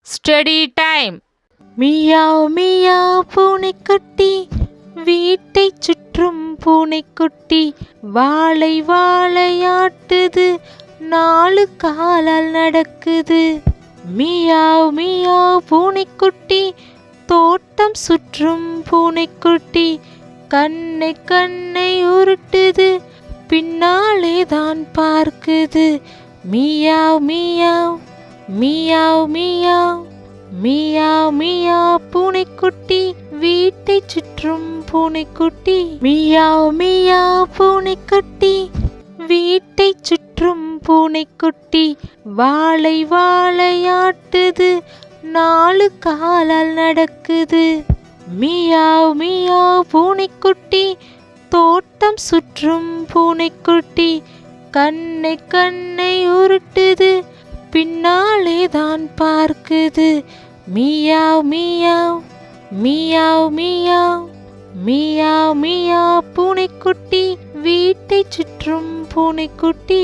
Study time. Meow meow பூனைக்குட்டி, வீட்டைச் சுற்றும் பூனைக்குட்டி, வாலை வாலையாட்டுது, 4 காலால் நடக்குது. மியாவ் மியாவ் பூனைக்குட்டி, தோட்டம் சுற்றும் பூனைக்குட்டி, கண்ணை கண்ணை உருட்டுது, பின்னாலே தான் பார்க்குது. Meow meow meow meow meow meow பூனைக்குட்டி, வீட்டைச் சுற்றும் பூனைக்குட்டி. மியாவ் மியாவ் பூனைக்குட்டி, வீட்டைச் சுற்றும் பூனைக்குட்டி, வாலை வாலையாட்டுது, 4 காலால் நடக்குது. மியாவ் மியாவ் பூனைக்குட்டி, தோட்டம் சுற்றும் பூனைக்குட்டி, கண்ணை கண்ணை உருட்டுது, பின்னாலே தான் பார்க்குது. Meow meow meow meow meow meow பூனைக்குட்டி, வீட்டைச் சுற்றும் பூனைக்குட்டி.